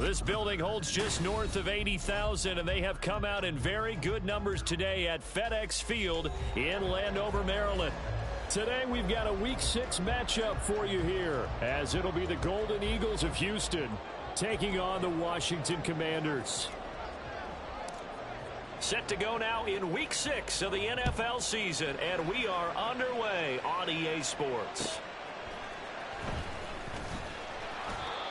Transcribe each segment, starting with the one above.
This building holds just north of 80,000, and they have come out in very good numbers today at FedEx Field in Landover, Maryland. Today we've got a Week 6 matchup for you here, as it'll be the Golden Eagles of Houston taking on the Washington Commanders. Set to go now in Week 6 of the NFL season, and we are underway on EA Sports.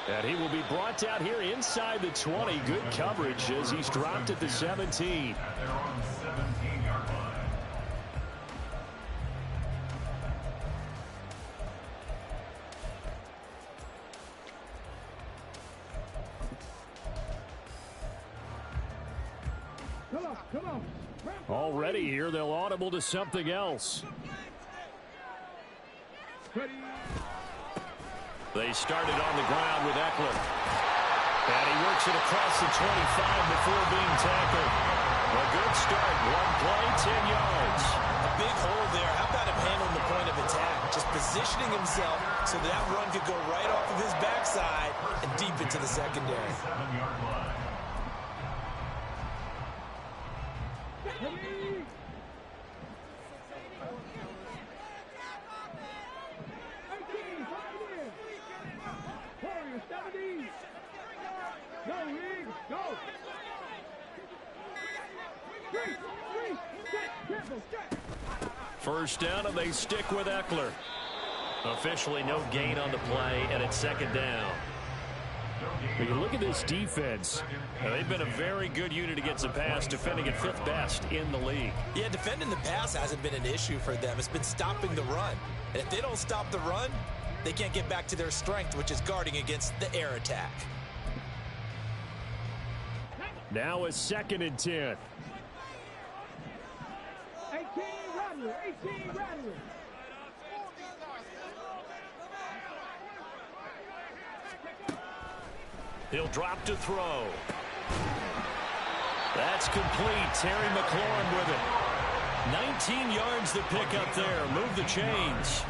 And he will be brought down here inside the 20. Good coverage as he's dropped at the 17. They're on the 17-yard line. Come on. Already here, they'll audible to something else. They started on the ground with Eckler. And he works it across the 25 before being tackled. A good start. One play, 10 yards. A big hole there. How about him handling the point of attack? Just positioning himself so that run could go right off of his backside and deep into the secondary. 7-yard line. First down, and they stick with Eckler. Officially no gain on the play, and it's second down. When you look at this defense, they've been a very good unit against the pass, defending at 5th best in the league. Yeah, defending the pass hasn't been an issue for them. It's been stopping the run. And if they don't stop the run, they can't get back to their strength, which is guarding against the air attack. Now a 2nd and 10. 18 Rattler. He'll drop to throw. That's complete. Terry McLaurin with it. 19 yards to pick up there. Move the chains.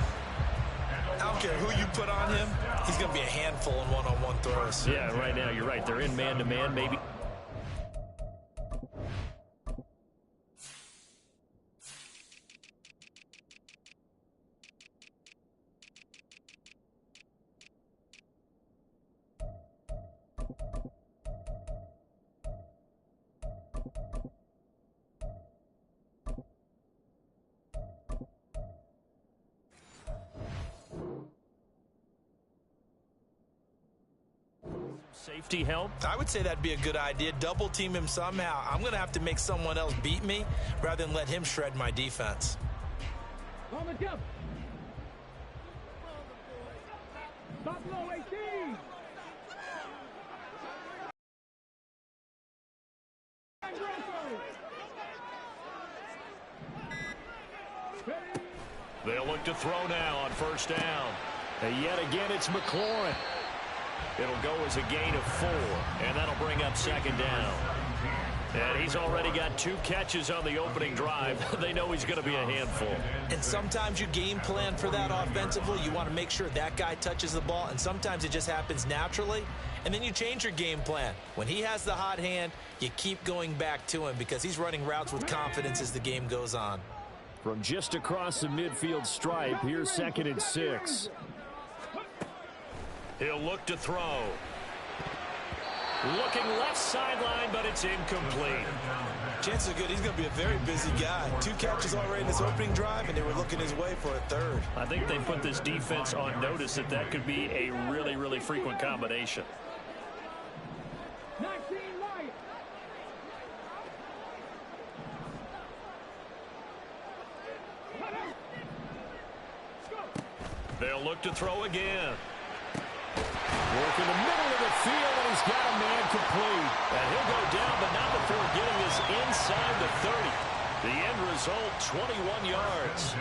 I don't care who you put on him. He's going to be a handful in one-on-one throws. Yeah, right now you're right. They're in man-to-man, maybe. Safety help? I would say that'd be a good idea. Double team him somehow. I'm going to have to make someone else beat me rather than let him shred my defense. On the jump. Buffalo 18. They'll look to throw now on first down. And yet again, it's McLaurin. It'll go as a gain of 4, and that'll bring up second down. And he's already got 2 catches on the opening drive. They know he's going to be a handful. And sometimes you game plan for that offensively. You want to make sure that guy touches the ball, and sometimes it just happens naturally. And then you change your game plan. When he has the hot hand, you keep going back to him because he's running routes with confidence as the game goes on. From just across the midfield stripe, here's 2nd and 6. He'll look to throw. Looking left sideline, but it's incomplete. Chances are good he's going to be a very busy guy. 2 catches already in his opening drive, and they were looking his way for a 3rd. I think they put this defense on notice that that could be a really, really frequent combination. 19 right. They'll look to throw again. Work in the middle of the field, and he's got a man complete. And he'll go down, but not before getting this inside the 30. The end result, 21 yards.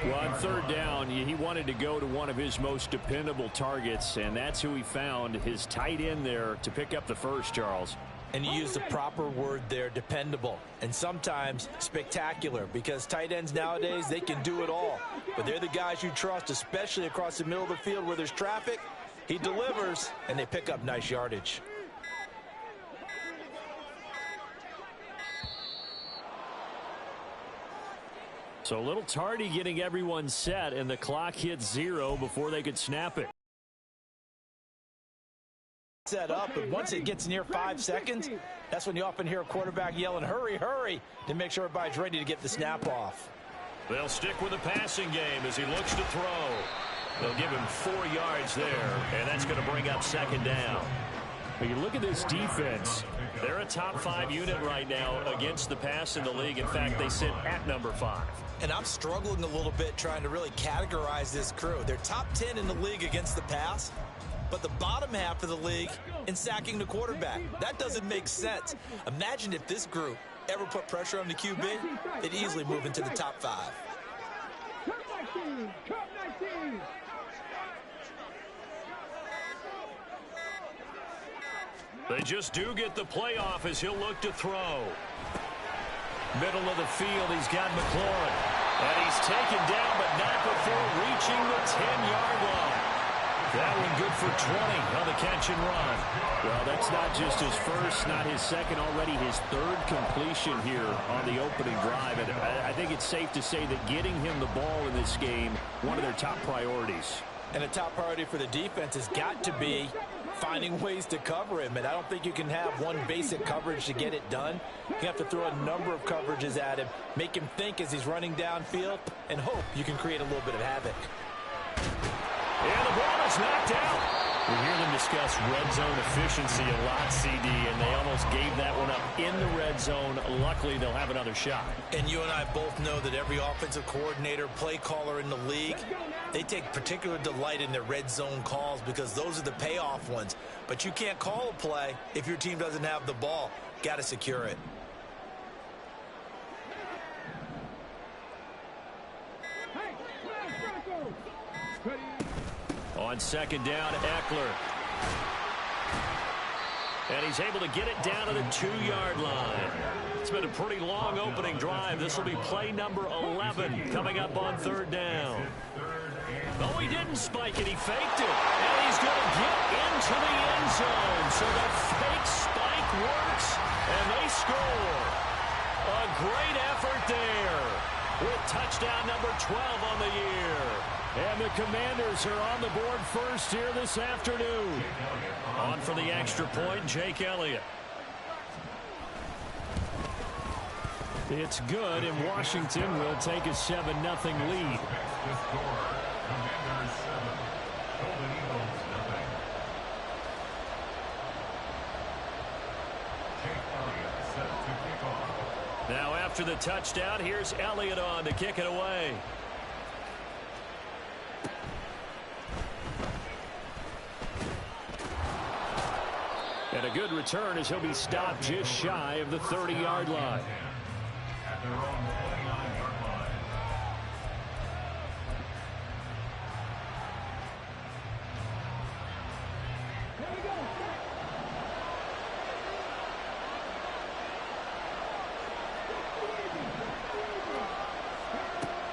Well, on 3rd down, he wanted to go to one of his most dependable targets, and that's who he found, his tight end there, to pick up the first, Charles. And you use the proper word there, dependable, and sometimes spectacular, because tight ends nowadays, they can do it all. But they're the guys you trust, especially across the middle of the field where there's traffic. He delivers, and they pick up nice yardage. So a little tardy getting everyone set, and the clock hits 0 before they could snap it. Set up, but once it gets near 5 seconds, that's when you often hear a quarterback yelling, hurry, hurry, to make sure everybody's ready to get the snap off. They'll stick with the passing game as he looks to throw. They'll give him 4 yards there, and that's going to bring up second down. When you look at this defense, they're a top 5 unit right now against the pass in the league. In fact, they sit at number 5. And I'm struggling a little bit trying to really categorize this crew. They're top 10 in the league against the pass, but the bottom half of the league in sacking the quarterback. That doesn't make sense. Imagine if this group ever put pressure on the QB, they'd easily move into the top 5. Cut 19! Cut 19! They just do get the playoff as he'll look to throw. Middle of the field, he's got McLaurin. And he's taken down, but not before reaching the 10-yard line. That one good for 20 on the catch and run. Well, that's not just his first, not his second, already his 3rd completion here on the opening drive. And I think it's safe to say that getting him the ball in this game, one of their top priorities. And a top priority for the defense has got to be finding ways to cover him. And I don't think you can have one basic coverage to get it done. You have to throw a number of coverages at him, make him think as he's running downfield, and hope you can create a little bit of havoc. And the ball is knocked out. We hear them discuss red zone efficiency a lot, CD, and they almost gave that one up in the red zone. Luckily, they'll have another shot. And you and I both know that every offensive coordinator, play caller in the league, they take particular delight in their red zone calls because those are the payoff ones. But you can't call a play if your team doesn't have the ball. Got to secure it. On second down, Eckler. And he's able to get it down to the 2-yard line. It's been a pretty long opening drive. This will be play number 11 coming up on 3rd down. Oh, he didn't spike it. He faked it. And he's going to get into the end zone. So the fake spike works, and they score. A great effort there with touchdown number 12 on the year. And the Commanders are on the board first here this afternoon. On for the extra point, Jake Elliott. It's good, and Washington will take a 7-0 lead. Now after the touchdown, here's Elliott on to kick it away. And a good return as he'll be stopped just shy of the 30-yard line. At their own 29-yard line.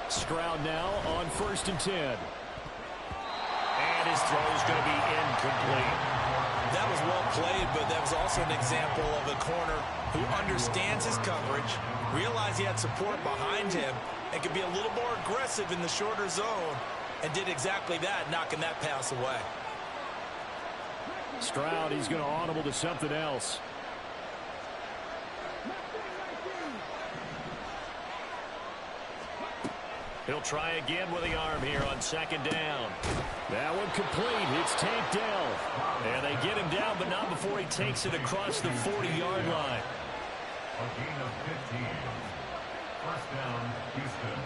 Stroud now on 1st and 10. And his throw is going to be incomplete. That was well played, but that was also an example of a corner who understands his coverage, realized he had support behind him, and could be a little more aggressive in the shorter zone, and did exactly that, knocking that pass away. Stroud, he's going to audible to something else. He'll try again with the arm here on 2nd down. That one complete. It's Tank Dell. And they get him down, but not before he takes it across the 40-yard line. A gain of 15. First down, Houston.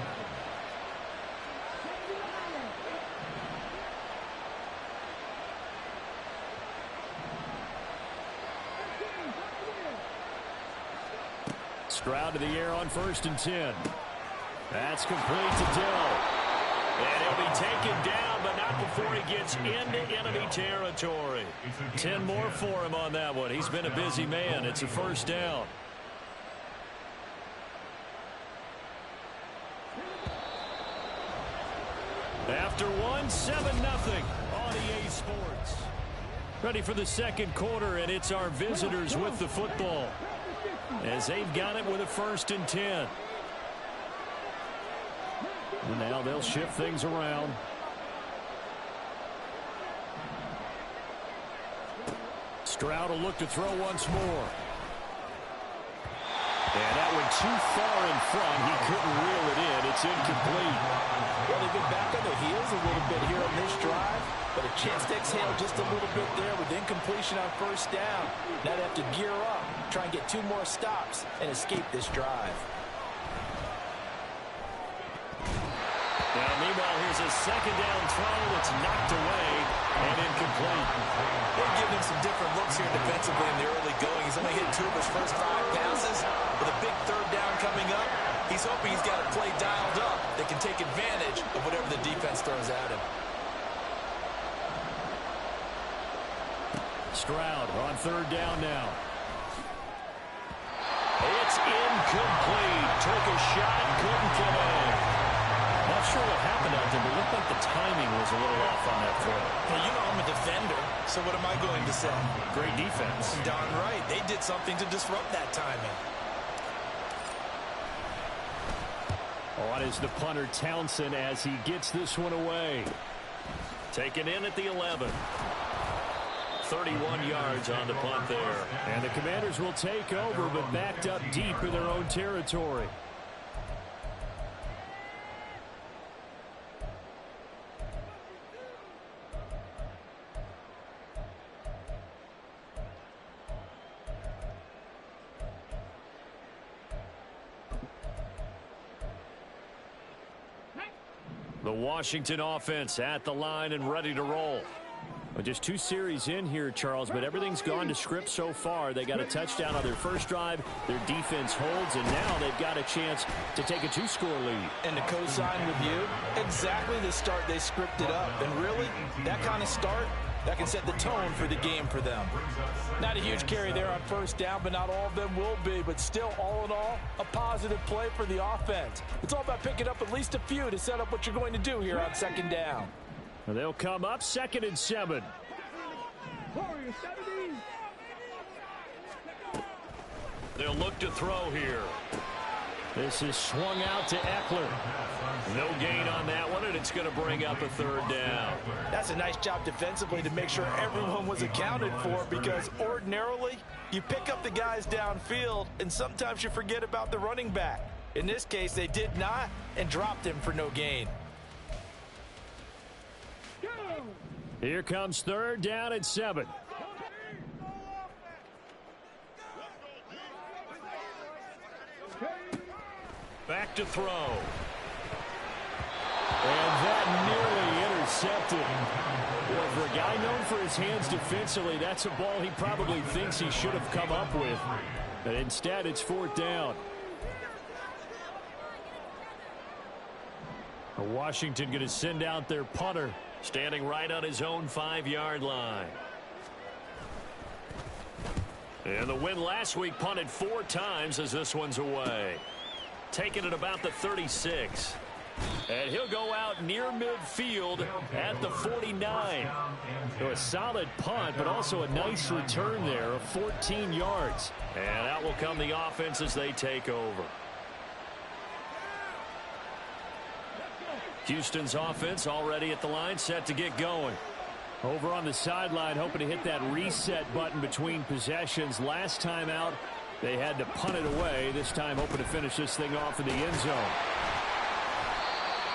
Stroud to the air on 1st and 10. That's complete to Dell. And he'll be taken down, but not before he gets into enemy territory. 10 more for him on that one. He's been a busy man. It's a first down. After one, 7-0 on EA Sports. Ready for the second quarter, and it's our visitors with the football, as they've got it with a 1st and 10. And now they'll shift things around. Stroud will look to throw once more. And that went too far in front. He couldn't reel it in. It's incomplete. Well, they've been back on their heels a little bit here on this drive, but a chance to exhale just a little bit there with incompletion on first down. Now they have to gear up, try and get 2 more stops, and escape this drive. Now, meanwhile, here's a second down throw that's knocked away and incomplete. They're giving him some different looks here defensively in the early going. He's only hit 2 of his first 5 passes. With a big third down coming up, he's hoping he's got a play dialed up that can take advantage of whatever the defense throws at him. Stroud on third down now. It's incomplete. Took a shot, couldn't get in. Not sure what happened out there, but it looked like the timing was a little off on that throw. Well, you know I'm a defender, so what am I going to say? Great defense. Darn right. They did something to disrupt that timing. On is the punter Townsend as he gets this one away. Taken in at the 11. 31 yards on the punt there. And the Commanders will take over, but backed up deep in their own territory. The Washington offense at the line and ready to roll. Well, just 2 series in here, Charles, but everything's gone to script so far. They got a touchdown on their first drive. Their defense holds, and now they've got a chance to take a 2-score lead. And to co-sign with you, exactly the start they scripted up. And really, that kind of start, that can set the tone for the game for them. Not a huge carry there on first down, but not all of them will be. But still, all in all, a positive play for the offense. It's all about picking up at least a few to set up what you're going to do here on second down. They'll come up 2nd and 7. They'll look to throw here. This is swung out to Eckler. No gain on that one, and it's going to bring up a 3rd down. That's a nice job defensively to make sure everyone was accounted for, because ordinarily you pick up the guys downfield and sometimes you forget about the running back. In this case, they did not and dropped him for no gain. Here comes 3rd down and 7. Back to throw. And that nearly intercepted. Well, for a guy known for his hands defensively, that's a ball he probably thinks he should have come up with. But instead, it's 4th down. Washington going to send out their punter, standing right on his own 5-yard line. And the win last week punted 4 times as this one's away. Taking it about the 36. And he'll go out near midfield at the 49. So a solid punt, but also a nice return there of 14 yards. And out will come the offense as they take over. Houston's offense already at the line, set to get going. Over on the sideline, hoping to hit that reset button between possessions. Last time out, they had to punt it away. This time, hoping to finish this thing off in the end zone.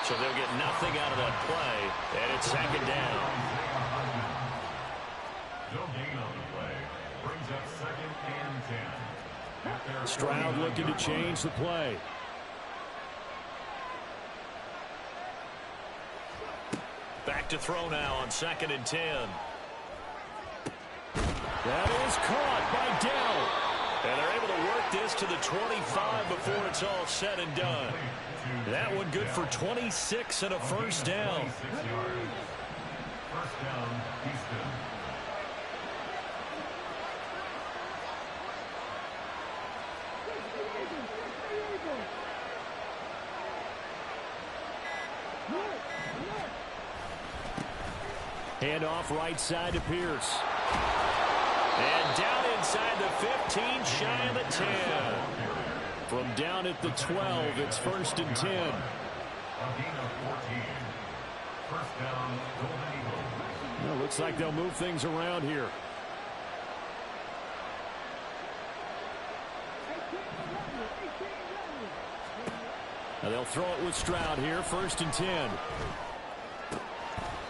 So they'll get nothing out of that play, and it's 2nd down. No gain on the play. Brings up 2nd and 10. Stroud looking to change the play. Back to throw now on 2nd and 10. That is caught by Dell. And they're able to work this to the 25 before it's all said and done. That one good for 26 and a 1st down. 6 yards. 1st down, Houston. Handoff right side to Pierce. And down inside the 15, shy of the 10. From down at the 12, it's 1st and 10. A gain of 14. First down, Golden Eagles. Well, looks like they'll move things around here. Now they'll throw it with Stroud here, 1st and 10.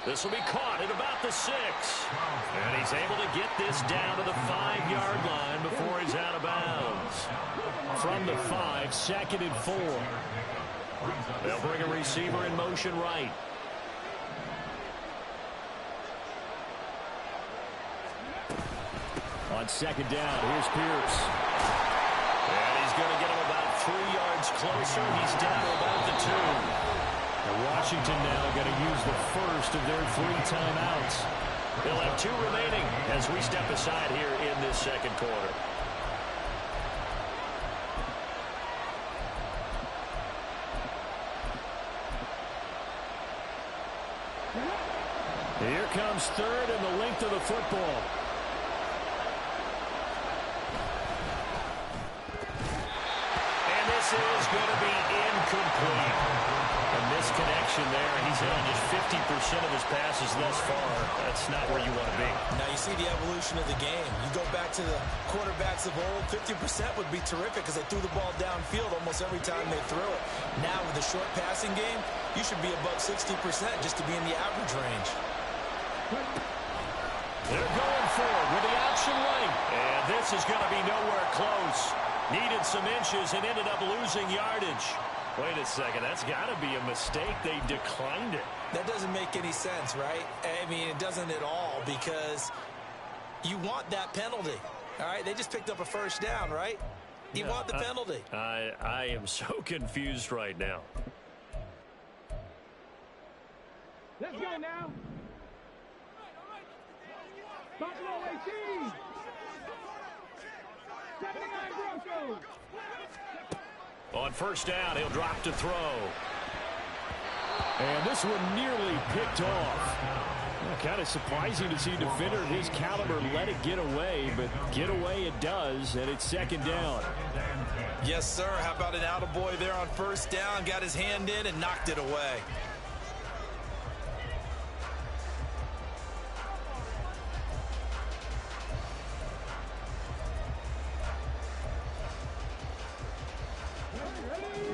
This will be caught at about the 6. And he's able to get this down to the 5-yard line before he's out of bounds. From the 5, 2nd and 4. They'll bring a receiver in motion right. On 2nd down, here's Pierce. And he's going to get him about 3 yards closer. He's down to about the 2. And Washington now going to use the first of their 3 timeouts. They'll have 2 remaining as we step aside here in this second quarter. Here comes 3rd and the length of the football. And this is going to be incomplete. A misconnection there. He's hit on just 50% of his passes thus far. That's not where you want to be. Now you see the evolution of the game. You go back to the quarterbacks of old, 50% would be terrific because they threw the ball downfield almost every time they threw it. Now with the short passing game, you should be above 60% just to be in the average range. They're going for it with the option right. And this is going to be nowhere close. Needed some inches and ended up losing yardage. Wait a second, that's got to be a mistake. They declined it. That doesn't make any sense, right? I mean, it doesn't at all because you want that penalty. All right, they just picked up a 1st down, right? You want the penalty. I am so confused right now. Let's go now. Buffalo 18. 79 Broncos. On 1st down, he'll drop to throw. And this one nearly picked off. Kind of surprising to see a defender of his caliber let it get away, but get away it does, and it's 2nd down. Yes, sir. How about an attaboy there on 1st down? Got his hand in and knocked it away.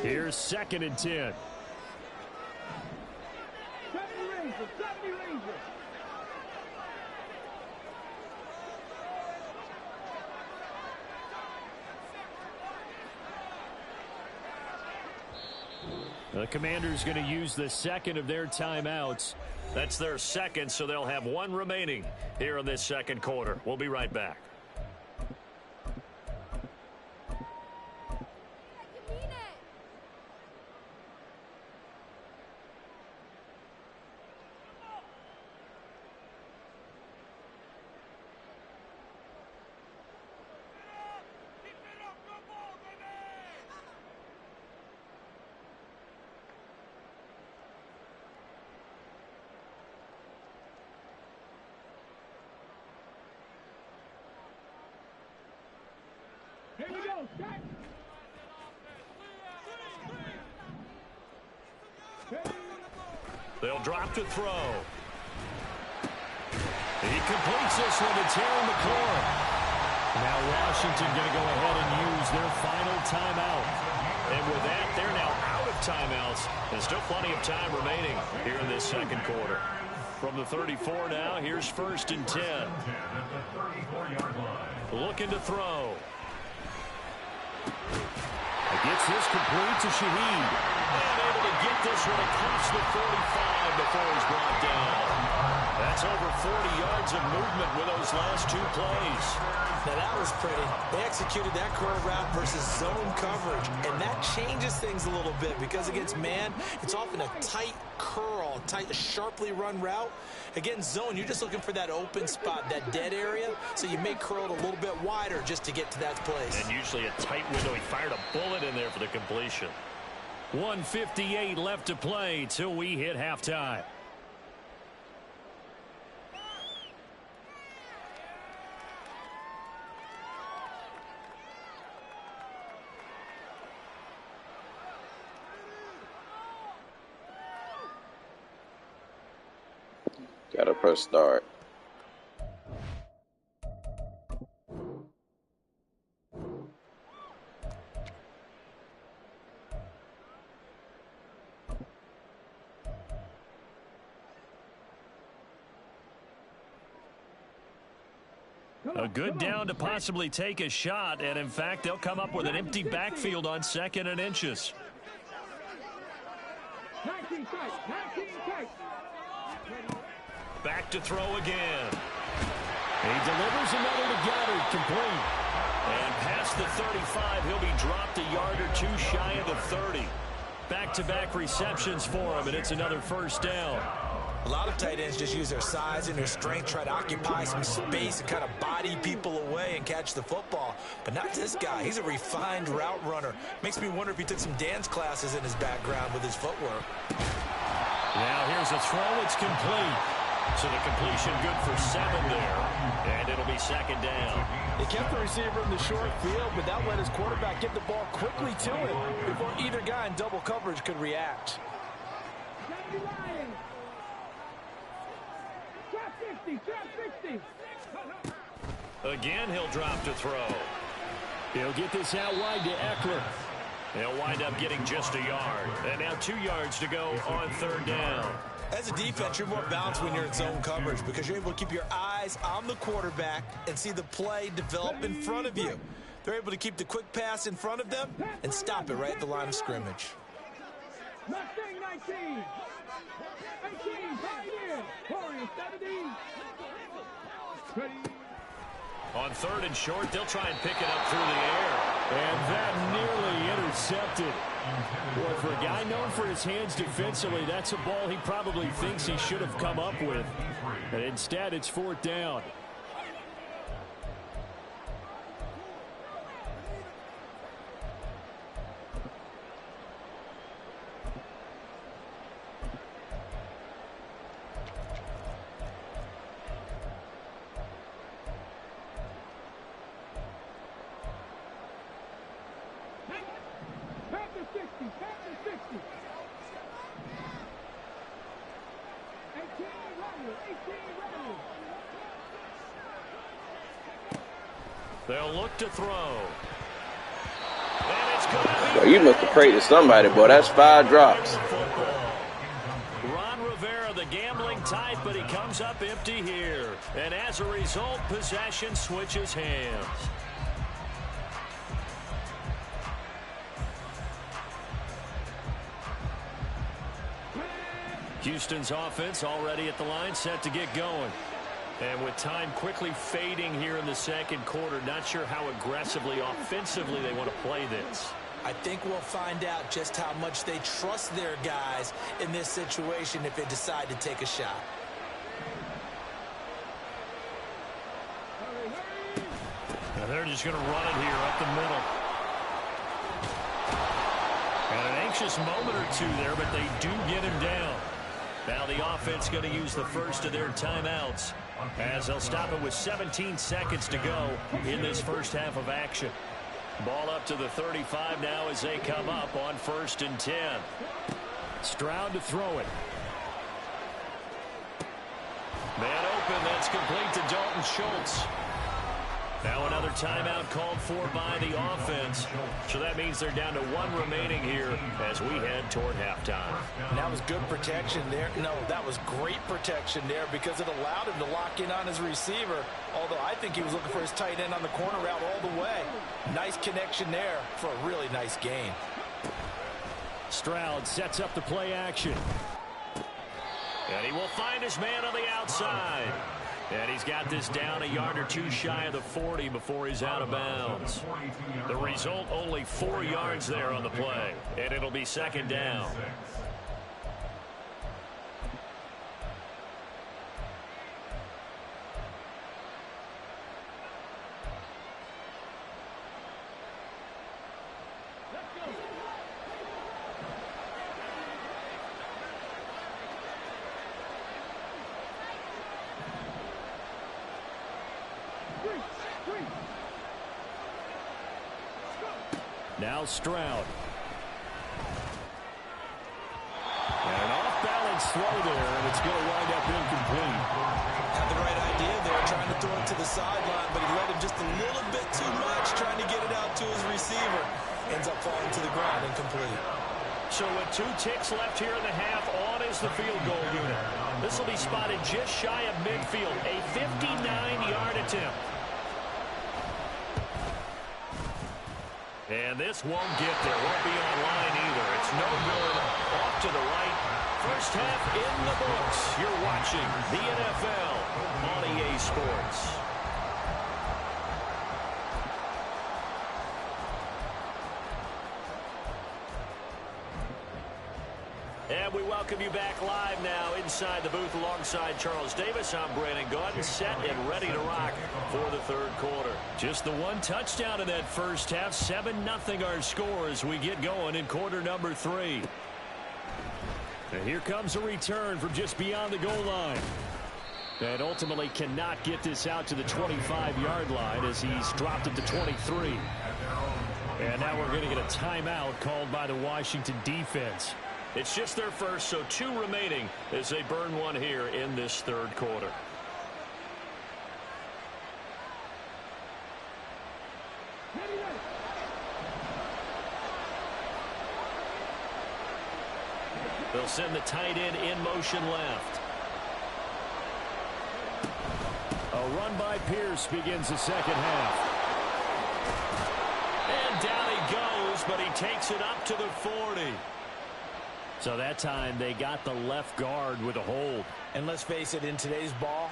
Here's 2nd and 10. 70 Rangers, 70 Rangers. The Commanders going to use the 2nd of their timeouts. That's their 2nd, so they'll have 1 remaining here in this second quarter. We'll be right back. Here we go. Set. They'll drop to throw. He completes this one to Terry McLaurin. Now Washington going to go ahead and use their final timeout. And with that, they're now out of timeouts. There's still plenty of time remaining here in this second quarter. From the 34 now, here's 1st and 10. Looking to throw. Gets this complete to Shaheed. And able to get this one across the 45 before he's brought down. That's over 40 yards of movement with those last 2 plays. Now that was pretty. They executed that curl route versus zone coverage, and that changes things a little bit because against man, it's often a tight curl, tight, sharply run route. Against zone, you're just looking for that open spot, that dead area, so you may curl it a little bit wider just to get to that place. And usually a tight window. He fired a bullet in there for the completion. 1:58 left to play till we hit halftime. Gotta press start. A good down to possibly take a shot, and in fact, they'll come up with an empty backfield on 2nd and inches. 19 tight, 19 tight. Back to throw again. He delivers another to Goddard, complete. And past the 35, he'll be dropped a yard or two shy of the 30. Back-to-back receptions for him, and it's another first down. A lot of tight ends just use their size and their strength, try to occupy some space and kind of body people away and catch the football. But not this guy. He's a refined route runner. Makes me wonder if he took some dance classes in his background with his footwork. Now here's a throw. It's complete. So the completion good for 7 there. And it'll be 2nd down. He kept the receiver in the short field, but that let his quarterback get the ball quickly to him before either guy in double coverage could react. Again, he'll drop to throw. He'll get this out wide to Eckler. He'll wind up getting just a yard. And now 2 yards to go on 3rd down. As a defense, you're more balanced when you're in zone coverage because you're able to keep your eyes on the quarterback and see the play develop in front of you. They're able to keep the quick pass in front of them and stop it right at the line of scrimmage. Mustang 19. 18, tight end. Warriors 70. On 3rd and short, they'll try and pick it up through the air. And that nearly intercepted. Boy, for a guy known for his hands defensively, that's a ball he probably thinks he should have come up with. But instead, it's 4th down. They'll look to throw. And it's going to be... Well, you must have prayed to somebody, boy. That's 5 drops. Ron Rivera, the gambling type, but he comes up empty here. And as a result, possession switches hands. Houston's offense already at the line, set to get going. And with time quickly fading here in the 2nd quarter, not sure how aggressively, offensively they want to play this. I think we'll find out just how much they trust their guys in this situation if they decide to take a shot. Now they're just going to run it here up the middle. And an anxious moment or two there, but they do get him down. Now the offense going to use the first of their timeouts as they'll stop it with 17 seconds to go in this first half of action. Ball up to the 35 now as they come up on 1st and 10. Stroud to throw it. Man open, that's complete to Dalton Schultz. Now another timeout called for by the offense. So that means they're down to 1 remaining here as we head toward halftime. And that was good protection there. No, that was great protection there because it allowed him to lock in on his receiver. Although I think he was looking for his tight end on the corner route all the way. Nice connection there for a really nice gain. Stroud sets up the play action. And he will find his man on the outside. And he's got this down a yard or two shy of the 40 before he's out of bounds. The result, only 4 yards there on the play. And it'll be 2nd down. Now Stroud. And an off-balance went slow there, and it's going to wind up incomplete. Had the right idea there, trying to throw it to the sideline, but he led him just a little bit too much, trying to get it out to his receiver. Ends up falling to the ground, incomplete. So with 2 ticks left here in the half, on is the field goal unit. This will be spotted just shy of midfield, a 59-yard attempt. And this won't get there, won't be online either. It's no good, off to the right. First half in the books. You're watching the NFL on EA Sports. And we welcome you back live now inside the booth alongside Charles Davis. I'm Brandon Gaudin, set and ready to rock for the third quarter. Just the 1 touchdown in that first half. 7-0 our score as we get going in quarter number 3. And here comes a return from just beyond the goal line. And ultimately cannot get this out to the 25-yard line as he's dropped it to 23. And now we're going to get a timeout called by the Washington defense. It's just their first, so 2 remaining as they burn one here in this third quarter. They'll send the tight end in motion left. A run by Pierce begins the second half. And down he goes, but he takes it up to the 40. So that time they got the left guard with a hold. And let's face it, in today's ball,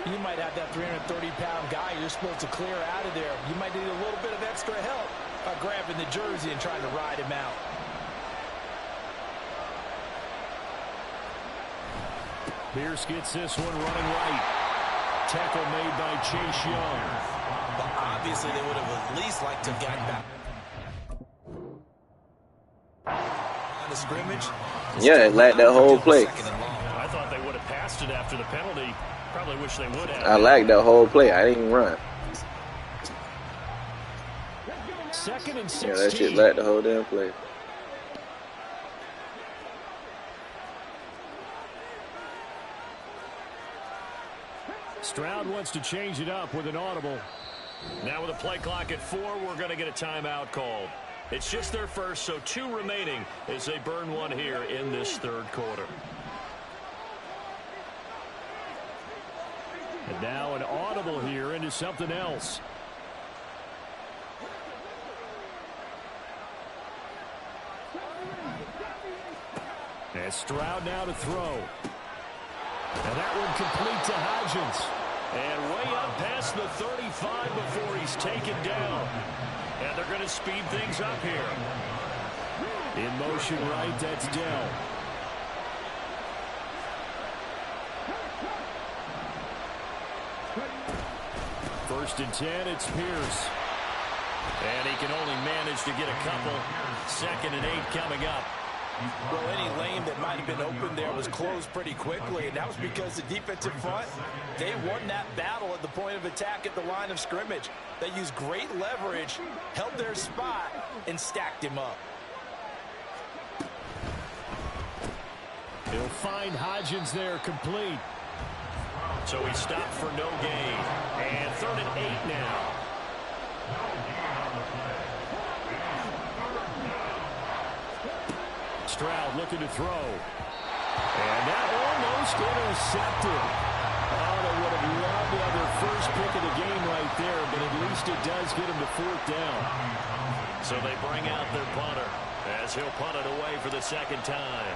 you might have that 330-pound guy you're supposed to clear out of there. You might need a little bit of extra help by grabbing the jersey and trying to ride him out. Pierce gets this one running right. Tackle made by Chase Young. But obviously they would have at least liked to have gotten back. On the scrimmage. Yeah, it lacked that whole play. I thought they would have passed it after the penalty. Probably wish they would have. I lacked that whole play. I didn't even run. 2nd and 16. Yeah, that shit lacked the whole damn play. Stroud wants to change it up with an audible. Now with a play clock at 4, we're going to get a timeout called. It's just their first, so 2 remaining as they burn one here in this third quarter. And now an audible here into something else. And Stroud now to throw. And that one complete to Hodgins. And way up past the 35 before he's taken down. And they're going to speed things up here. In motion right, that's Dell. First and 10, it's Pierce. And he can only manage to get a couple. 2nd and 8 coming up. Well, any lane that might have been open there was closed pretty quickly, and that was because the defensive front, they won that battle at the point of attack at the line of scrimmage. They used great leverage, held their spot, and stacked him up. He'll find Hodgins there complete. So he stopped for no gain. And 3rd and 8 now. Stroud looking to throw. And that almost intercepted. Oh, they would have loved to have their first pick of the game right there, but at least it does get them to 4th down. So they bring out their punter as he'll punt it away for the 2nd time.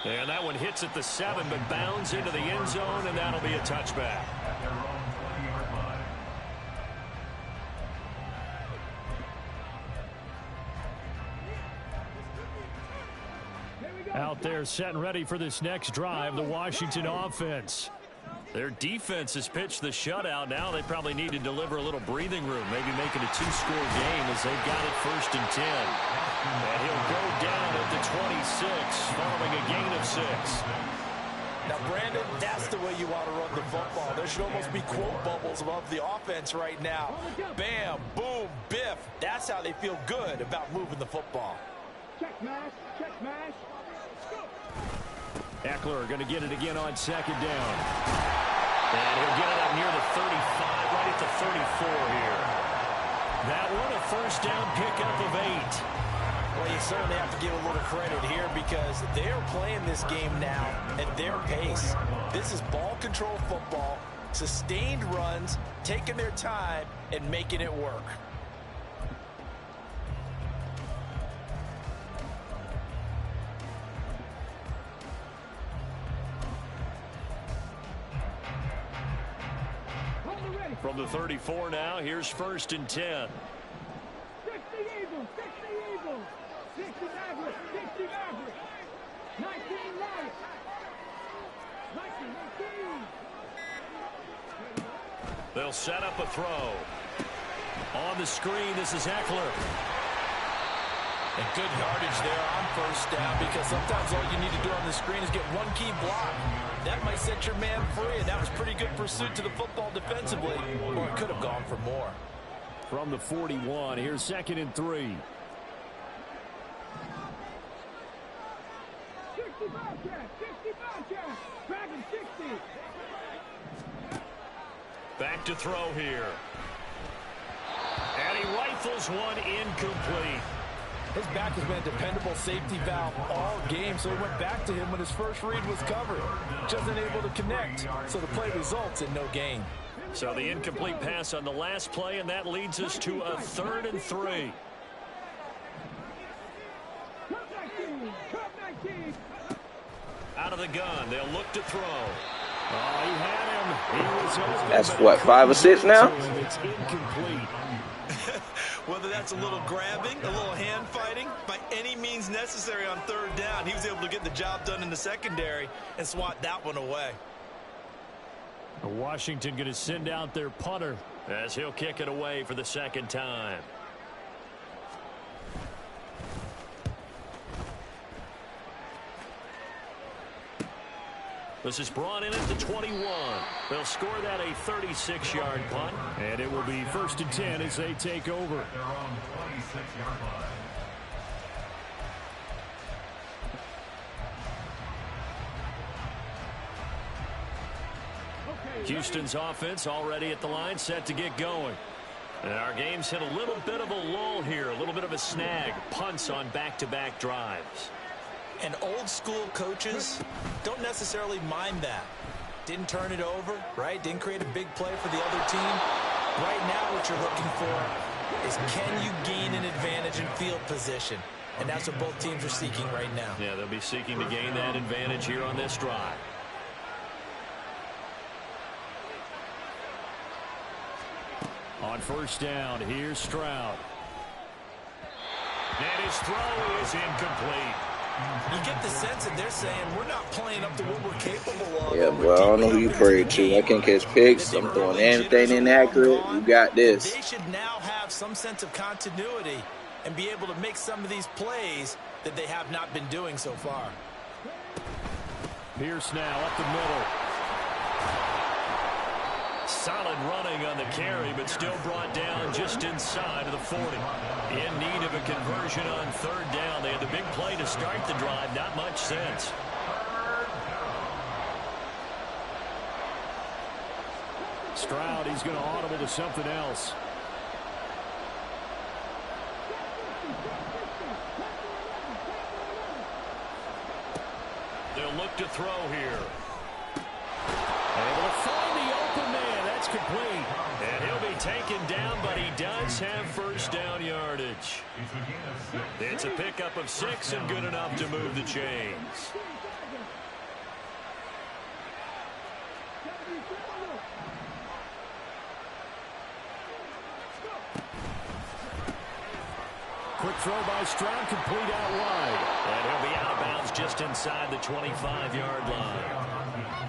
And that one hits at the 7, but bounds into the end zone, and that'll be a touchback. Out there set and ready for this next drive, the Washington offense. Their defense has pitched the shutout. Now they probably need to deliver a little breathing room, maybe make it a 2-score game as they've got it 1st and 10. And he'll go down at the 26 following a gain of 6. Now, Brandon, that's the way you want to run the football. There should almost be quote bubbles above the offense right now. Bam, boom, biff. That's how they feel good about moving the football. Check mash, check mash. Eckler going to get it again on second down. And he'll get it up near the 35, right at the 34 here. That one a first down pickup of 8. Well, you certainly have to give a little credit here because they're playing this game now at their pace. This is ball control football, sustained runs, taking their time, and making it work. From the 34 now, here's 1st and 10. 60 Eagles, 60 Eagles. 60 Mavericks, 60 Mavericks. 19 Lions. 19. They'll set up a throw. On the screen, this is Eckler. And good yardage there on first down because sometimes all you need to do on the screen is get one key block. That might set your man free, and that was pretty good pursuit to the football defensively, or it could have gone for more. From the 41, here's 2nd and 3. 60 Bobcats, 60 Bobcats. Dragon 60. Back to throw here. And he rifles one incomplete. His back has been a dependable safety valve all game, so he went back to him when his first read was covered. Just unable to connect, so the play results in no gain. So the incomplete pass on the last play, and that leads us to a 3rd and 3. Cup 19, Cup 19. Out of the gun, they'll look to throw. Oh, he had him. He was open. That's what, 5 or 6 now? It's incomplete. Whether that's a little grabbing, a little hand fighting, by any means necessary on 3rd down, he was able to get the job done in the secondary and swat that one away. Washington going to send out their punter as he'll kick it away for the 2nd time. This is brought in at the 21. They'll score that a 36-yard punt. And it will be 1st and 10 as they take over. Their own 26-yard line. Houston's offense already at the line, set to get going. And our game's hit a little bit of a lull here, a little bit of a snag. Punts on back-to-back drives. And old school coaches don't necessarily mind that. Didn't turn it over, right? Didn't create a big play for the other team. Right now what you're looking for is can you gain an advantage in field position? And that's what both teams are seeking right now. Yeah, they'll be seeking to gain that advantage here on this drive. On 1st down, here's Stroud. And his throw is incomplete. You get the sense that they're saying we're not playing up to what we're capable of. Yeah, well, I don't know who you prayed to. I can't catch picks. I'm throwing anything inaccurate. You got this. They should now have some sense of continuity and be able to make some of these plays that they have not been doing so far. Pierce now up the middle. Solid running on the carry, but still brought down just inside of the 40. In need of a conversion on 3rd down. They had the big play to start the drive. Not much sense. Stroud, he's going to audible to something else. They'll look to throw here. Able to find the open man. That's complete. And he'll be taken down, but he does have 1st down yardage. It's a pickup of 6 and good enough to move the chains. Quick throw by Stroud, complete out wide. And he'll be out of bounds just inside the 25-yard line.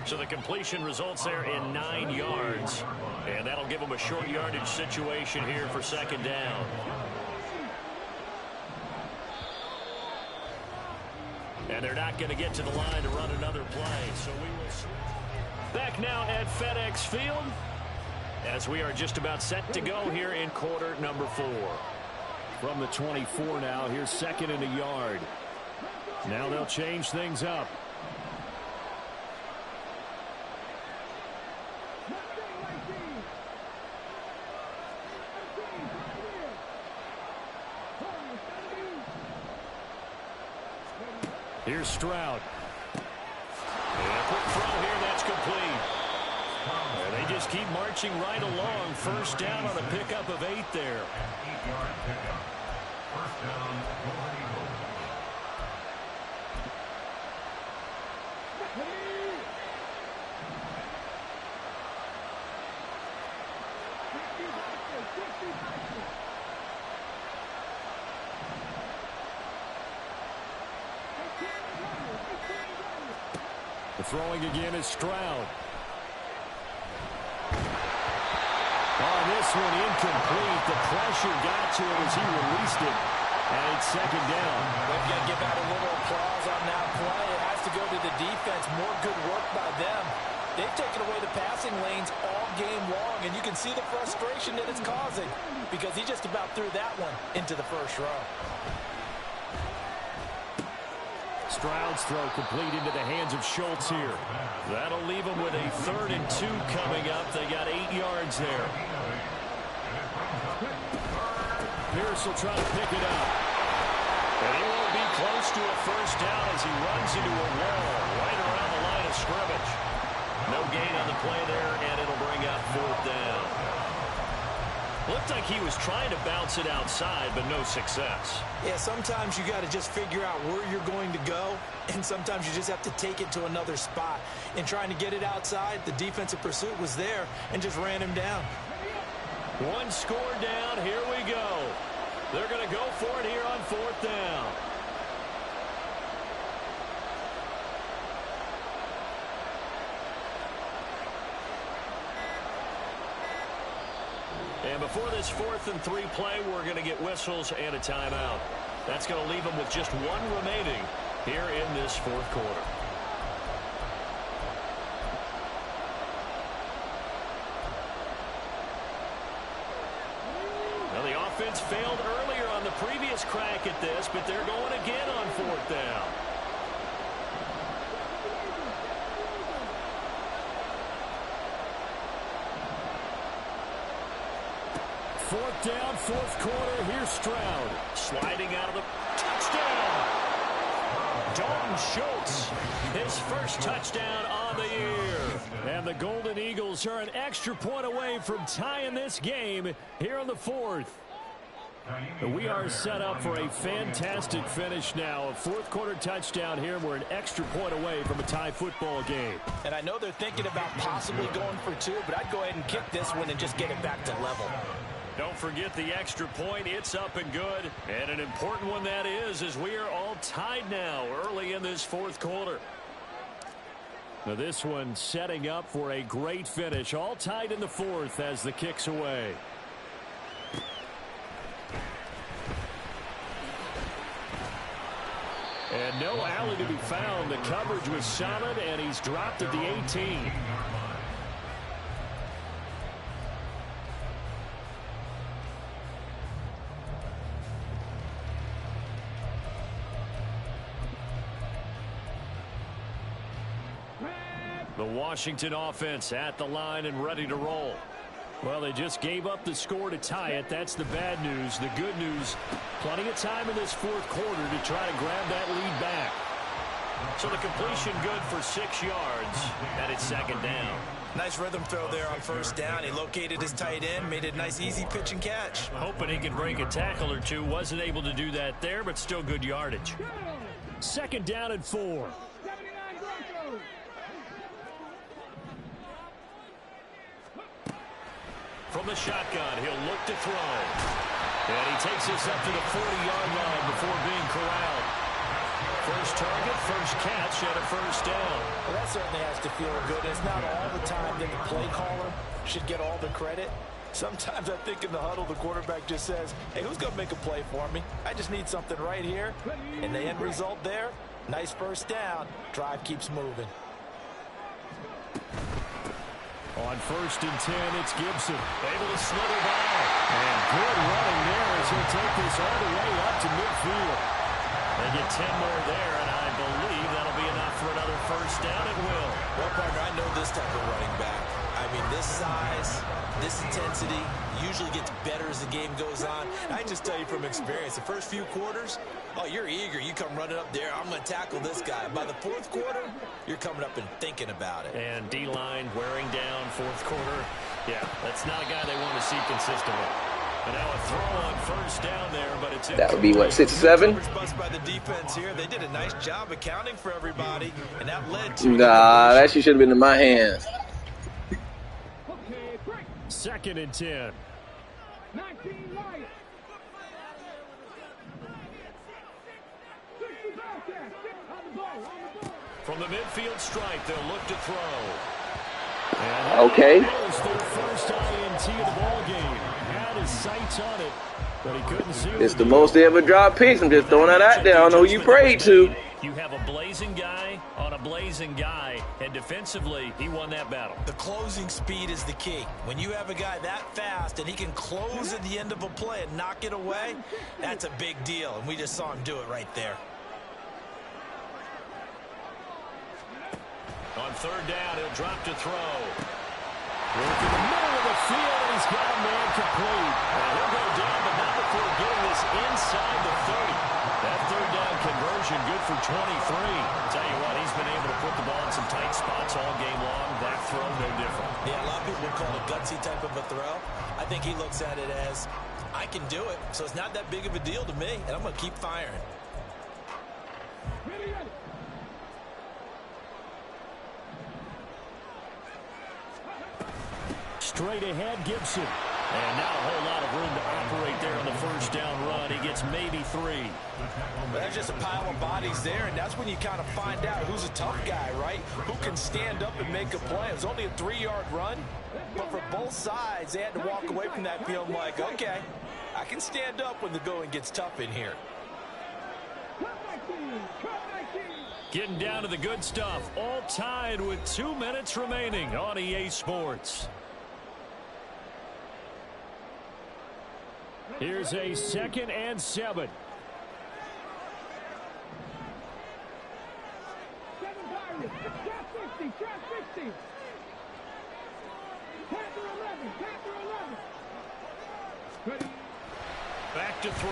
So the completion results there in 9 yards. And that'll give them a short yardage situation here for 2nd down. And they're not going to get to the line to run another play. So we will switch. Back now at FedEx Field as we are just about set to go here in quarter number 4. From the 24 now, here's 2nd and a yard. Now they'll change things up. Here's Stroud. And a quick throw here, that's complete. And they just keep marching right along. First down on a pickup of 8 there. 8-yard pickup. First down, Golden Eagles. The throwing again is Stroud. On this one, incomplete. The pressure got to him as he released it. And it's 2nd down. We've got to give out a little applause on that play. It has to go to the defense. More good work by them. They've taken away the passing lanes all game long, and you can see the frustration that it's causing because he just about threw that one into the first row. Stroud's throw complete into the hands of Schultz here. That'll leave them with a 3rd and 2 coming up. They got 8 yards there. Pierce will try to pick it up. And he won't be close to a first down as he runs into a wall right around the line of scrimmage. No gain on the play there, and it'll bring up 4th down. Looked like he was trying to bounce it outside, but no success. Yeah, sometimes you got to just figure out where you're going to go, and sometimes you just have to take it to another spot. In trying to get it outside, the defensive pursuit was there and just ran him down. 1 score down. Here we go. They're going to go for it here on 4th down. And before this 4th and 3 play, we're going to get whistles and a timeout. That's going to leave them with just 1 remaining here in this 4th quarter. Now the offense failed earlier on the previous crack at this, but they're going again on 4th down. Fourth down, 4th quarter. Here's Stroud. Sliding out of the touchdown. Dalton Schultz, his first touchdown on the year. And the Golden Eagles are an extra point away from tying this game here in the 4th. We are set up for a fantastic finish now. A 4th quarter touchdown here. We're an extra point away from a tie football game. And I know they're thinking about possibly going for 2, but I'd go ahead and kick this one and just get it back to level. Don't forget the extra point. It's up and good. And an important one that is, as we are all tied now early in this 4th quarter. Now this one setting up for a great finish. All tied in the 4th as the kick's away. And no alley to be found. The coverage was solid, and he's dropped at the 18. The Washington offense at the line and ready to roll. Well, they just gave up the score to tie it. That's the bad news. The good news, plenty of time in this 4th quarter to try to grab that lead back. So the completion good for 6 yards, and it's 2nd down. Nice rhythm throw there on 1st down. He located his tight end, made it a nice easy pitch and catch. Hoping he could break a tackle or two. Wasn't able to do that there, but still good yardage. 2nd down and 4. From the shotgun, he'll look to throw. And he takes this up to the 40-yard line before being corralled. First target, first catch, and a first down. Well, that certainly has to feel good. It's not all the time that the play caller should get all the credit. Sometimes I think in the huddle, the quarterback just says, hey, who's going to make a play for me? I just need something right here. And the end result there, Nice first down. Drive keeps moving. On 1st and 10, it's Gibson. Able to slither by. And good running there as he'll take this all the way up to midfield. They get 10 more there, and I believe that'll be enough for another first down. It will. Well, partner, I know this type of running back. I mean, this size, this intensity usually gets better as the game goes on. And I just tell you from experience, the first few quarters, oh, you're eager. You come running up there, I'm going to tackle this guy. By the 4th quarter, you're coming up and thinking about it. And D-line wearing down 4th quarter. Yeah, that's not a guy they want to see consistently. And now a throw on 1st down there, but it's that would be, what, 6 or 7? Bust by the defense here. They did a nice job accounting for everybody, and that led to... Nah, that should have been in my hands. 2nd and 10. 19 Lions. 60 Bearcats. On the ball. From the midfield stripe, they'll look to throw. Okay. That was their first INT of the ball game. Had his sights on it, but he couldn't see it. It's the most they ever dropped picks. I'm just throwing that out there. I don't know who you prayed to. You have a blazing guy on a blazing guy, and defensively, he won that battle. The closing speed is the key. When you have a guy that fast and he can close at the end of a play and knock it away, that's a big deal, and we just saw him do it right there. On 3rd down, he'll drop to throw. Work in the middle of the field, and he's got a man complete. And he'll go down, but not before getting this inside the 30. That 3rd down conversion good for 23. Tell you what, he's been able to put the ball in some tight spots all game long. That throw, no different. Yeah, a lot of people would call it a gutsy type of a throw. I think he looks at it as, I can do it, so it's not that big of a deal to me, and I'm going to keep firing. Straight ahead, Gibson. And not a whole lot of room to operate there on the 1st down run. He gets maybe 3. But that's just a pile of bodies there, and that's when you kind of find out who's a tough guy, right? Who can stand up and make a play. It was only a 3-yard run, but for both sides, they had to walk away from that feeling like, okay, I can stand up when the going gets tough in here. Getting down to the good stuff. All tied with 2 minutes remaining on EA Sports. Here's a 2nd and 7. 7 Pirates. Trap 50. Trap 50. Panther 11. Panther 11. Ready. Back to throw.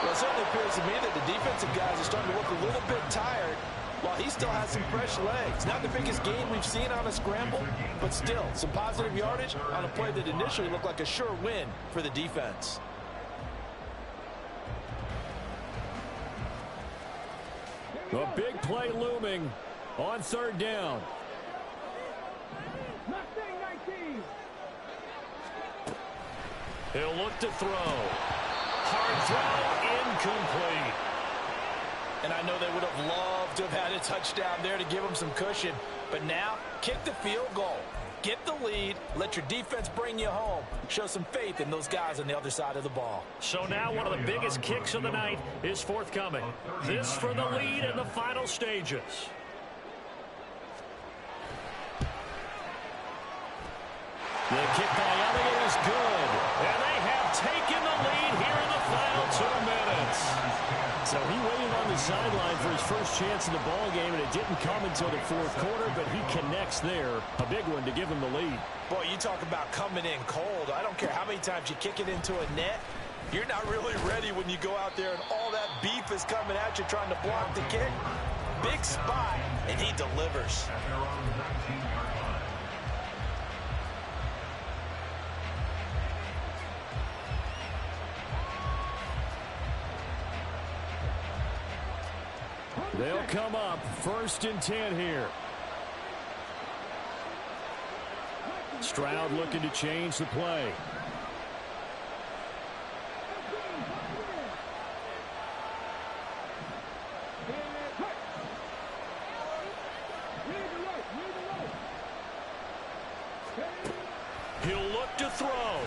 Well, it certainly appears to me that the defensive guys are starting to look a little bit tired while he still has some fresh legs. Not the biggest game we've seen on a scramble, but still some positive yardage on a play that initially looked like a sure win for the defense. A big play looming on 3rd down. Mustang 19. He'll look to throw. Hard throw, incomplete. And I know they would have loved to have had a touchdown there to give them some cushion. But now, kick the field goal. Get the lead. Let your defense bring you home. Show some faith in those guys on the other side of the ball. So now one of the biggest kicks of the night is forthcoming. This for the lead in the final stages. The kick by Elliott is good. And they have taken the lead here in the final 2 minutes. So he waited on the sideline for his first chance in the ball game, and it didn't come until the 4th quarter, but he connects there. A big one to give him the lead. Boy, you talk about coming in cold. I don't care how many times you kick it into a net. You're not really ready when you go out there and all that beef is coming at you trying to block the kick. Big spot, and he delivers. They'll come up 1st and 10 here. Stroud looking to change the play. He'll look to throw.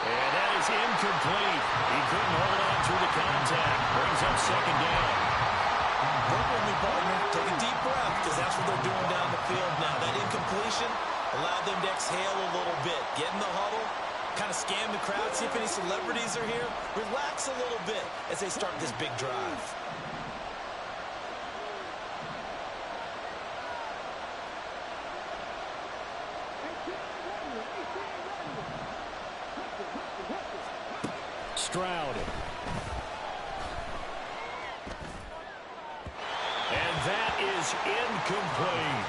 And that is incomplete. He couldn't hold on going through the contact. Brings up second down. Work with me, partner. Take a deep breath, because that's what they're doing down the field now. That incompletion allowed them to exhale a little bit. Get in the huddle, kind of scan the crowd, see if any celebrities are here. Relax a little bit as they start this big drive. Stroud. And that is incomplete.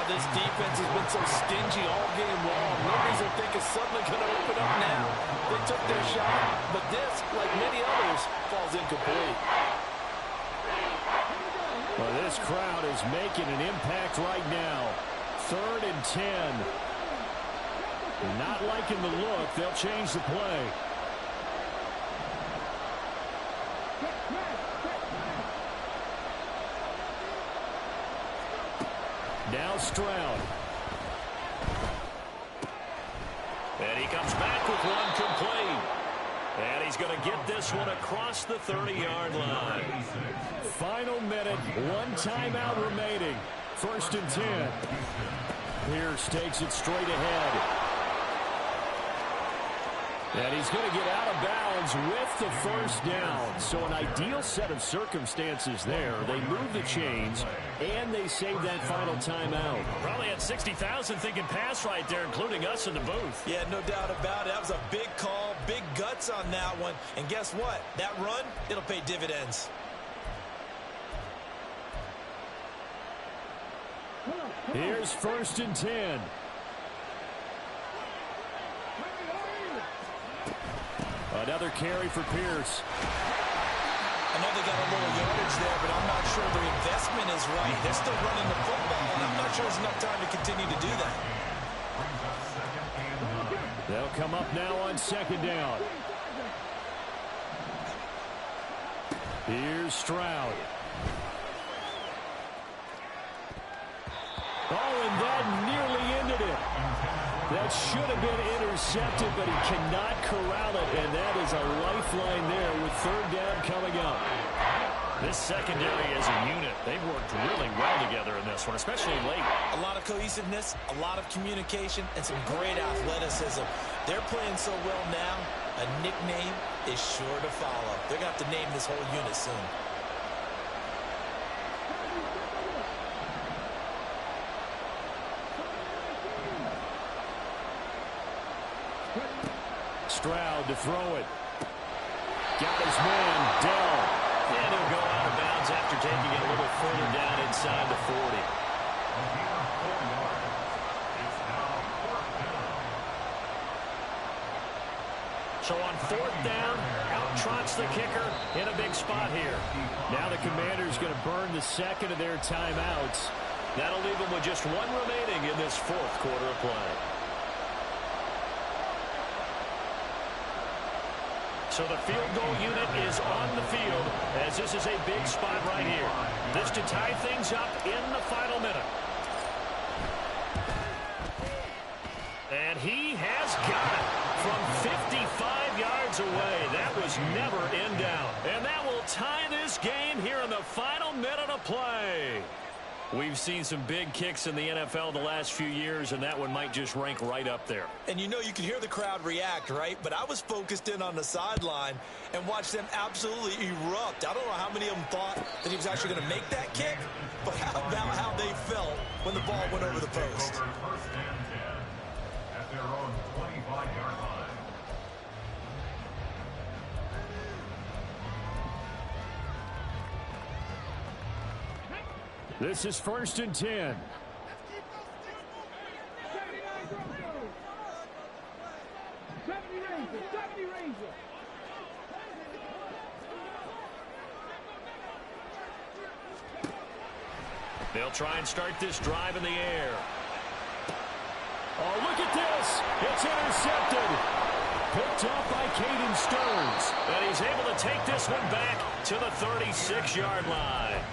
This defense has been so stingy all game long. Nobody's will think it's suddenly going to open up now. They took their shot, but this, like many others, falls incomplete. Well, this crowd is making an impact right now. 3rd and 10. Not liking the look. They'll change the play. Now Stroud. And he comes back with one complete. And he's going to get this one across the 30-yard line. Final minute, 1 timeout remaining. 1st and 10. Pierce takes it straight ahead. And he's going to get out of bounds with the first down. So an ideal set of circumstances there. They move the chains, and they save that final timeout. Probably had 60,000 thinking pass right there, including us in the booth. Yeah, no doubt about it. That was a big call, big guts on that one. And guess what? That run, it'll pay dividends. Here's 1st and 10. Another carry for Pierce. I know they got a little yardage there, but I'm not sure their investment is right. They're still running the football, and I'm not sure there's enough time to continue to do that. They'll come up now on 2nd down. Here's Stroud. Oh, and that nearly ended it. That should have been intercepted, but he cannot corral it, and that is a lifeline there with 3rd down coming up. This secondary as a unit, they've worked really well together in this one, especially late. A lot of cohesiveness, a lot of communication, and some great athleticism. They're playing so well now, a nickname is sure to follow. They're going to have to name this whole unit soon. Stroud to throw it. Got his man, Dell. And he'll go out of bounds after taking it a little further down inside the 40. So on 4th down, out trots the kicker in a big spot here. Now the Commanders going to burn the second of their timeouts. That'll leave them with just 1 remaining in this 4th quarter of play. So the field goal unit is on the field as this is a big spot right here. This to tie things up in the final minute. And he has got it from 55 yards away. That was never in doubt. And that will tie this game here in the final minute of play. We've seen some big kicks in the NFL the last few years, and that one might just rank right up there. And you know, you can hear the crowd react, right? But I was focused in on the sideline and watched them absolutely erupt. I don't know how many of them thought that he was actually going to make that kick, but how about how they felt when the ball went over the post? 1st and 10 at their own 25-yard line. This is 1st and 10. They'll try and start this drive in the air. Oh, look at this. It's intercepted. Picked off by Caden Stearns. And he's able to take this one back to the 36-yard line.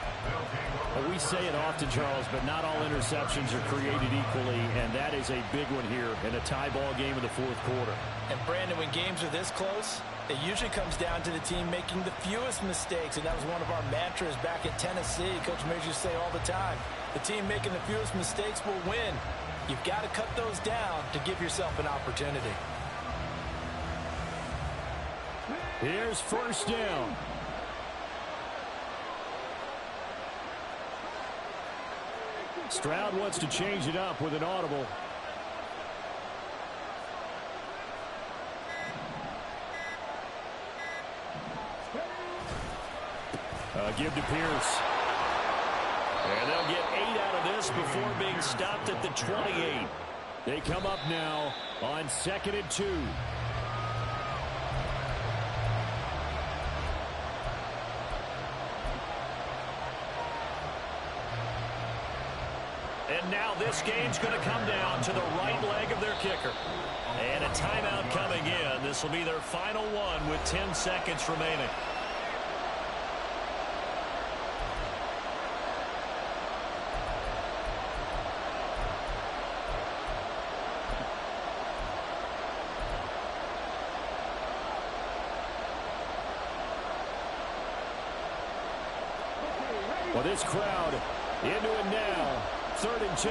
Well, we say it often, Charles, but not all interceptions are created equally, and that is a big one here in a tie ball game in the fourth quarter. And, Brandon, when games are this close, it usually comes down to the team making the fewest mistakes, and that was one of our mantras back at Tennessee. Coach Major used to say all the time, the team making the fewest mistakes will win. You've got to cut those down to give yourself an opportunity. Here's first down. Stroud wants to change it up with an audible. Give to Pierce. And they'll get 8 out of this before being stopped at the 28. They come up now on 2nd and 2. And now this game's going to come down to the right leg of their kicker. And a timeout coming in. This will be their final one with 10 seconds remaining. Well, this crowd into it now. 3rd and 2.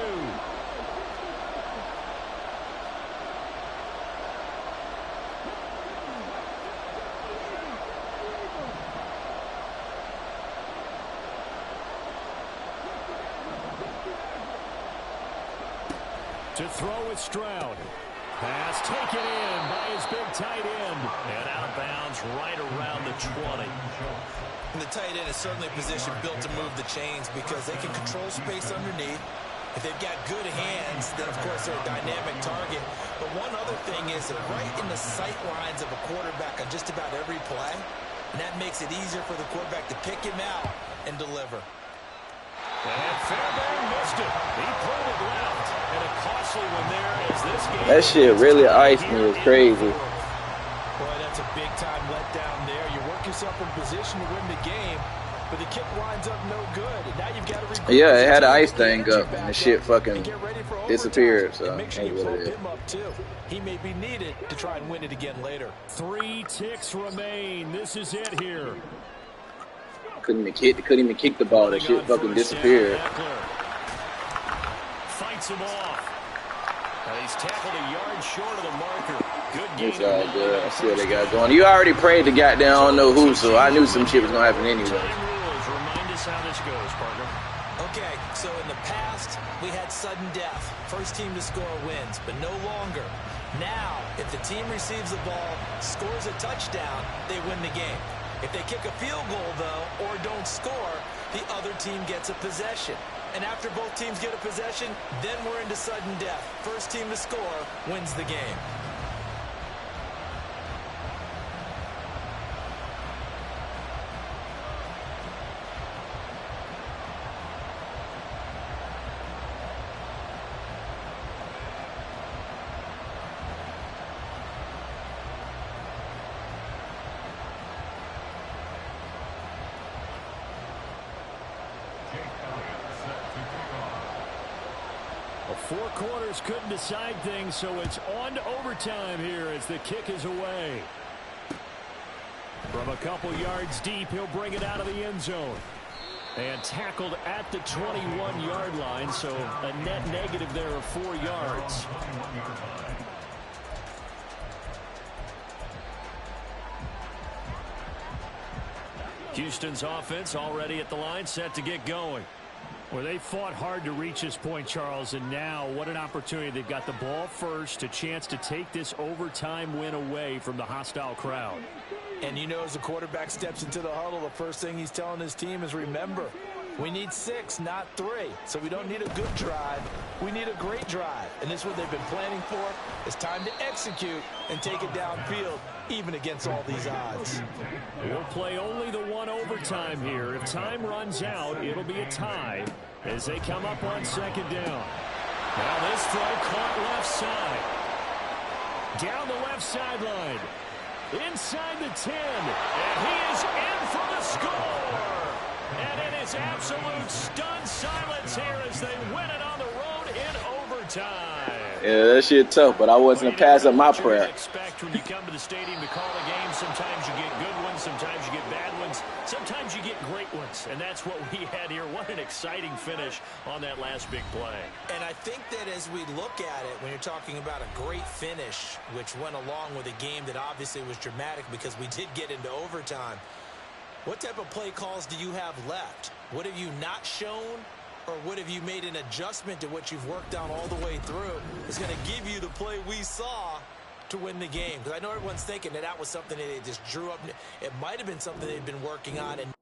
To throw with Stroud. Pass taken in by his big tight end. And outbounds right around the 20. And the tight end is certainly a position built to move the chains because they can control space underneath. If they've got good hands, then of course they're a dynamic target. But one other thing is they're right in the sight lines of a quarterback on just about every play. And that makes it easier for the quarterback to pick him out and deliver. And Fairbairn missed it. He pulled it left. And a costly one there as this game. That shit really iced me. It's crazy. Boy, that's a big-time letdown there. You work yourself in position to win the game, but the kick winds up no good. And now you've got to Yeah, it had an ice thing up, and the shit fucking disappeared. So, make sure you pump him up too. He may be needed to try and win it again later. 3 ticks remain. This is it here. Couldn't even kick the ball. That shit fucking disappeared. Fights him off. He's tackled a yard short of the marker. Good game. It's all good. I see what they got going. You already prayed to goddamn I don't know who, so I knew some shit was gonna happen anyway. Remind us how this goes, partner. Okay, so in the past, we had sudden death. First team to score wins, but no longer. Now, if the team receives the ball, scores a touchdown, they win the game. If they kick a field goal, though, or don't score, the other team gets a possession. And after both teams get a possession, then we're into sudden death. First team to score wins the game. Well, 4 quarters couldn't decide things, so it's on to overtime here as the kick is away. From a couple yards deep, he'll bring it out of the end zone. And tackled at the 21-yard line, so a net negative there of 4 yards. Houston's offense already at the line, set to get going. Well, they fought hard to reach this point, Charles, and now what an opportunity. They've got the ball first, a chance to take this overtime win away from the hostile crowd. And you know, as the quarterback steps into the huddle, the first thing he's telling his team is, remember, we need 6, not 3. So we don't need a good drive. We need a great drive. And this is what they've been planning for. It's time to execute and take it downfield, even against all these odds. We'll play only the one overtime here. If time runs out, it'll be a tie as they come up on 2nd down. Now this throw caught left side. Down the left sideline. Inside the 10. And he is in for the score. And it is absolute stunned silence here as they win it on the road in overtime. Yeah, that shit tough, but I wasn't a pass up my prayer. Expect when you come to the stadium to call a game. Sometimes you get good ones, sometimes you get bad ones, sometimes you get great ones, and that's what we had here. What an exciting finish on that last big play. And I think that as we look at it, when you're talking about a great finish, which went along with a game that obviously was dramatic because we did get into overtime, what type of play calls do you have left? What have you not shown? Or what have you made an adjustment to what you've worked on all the way through is going to give you the play we saw to win the game? Because I know everyone's thinking that was something that they just drew up. It might have been something they've been working on, and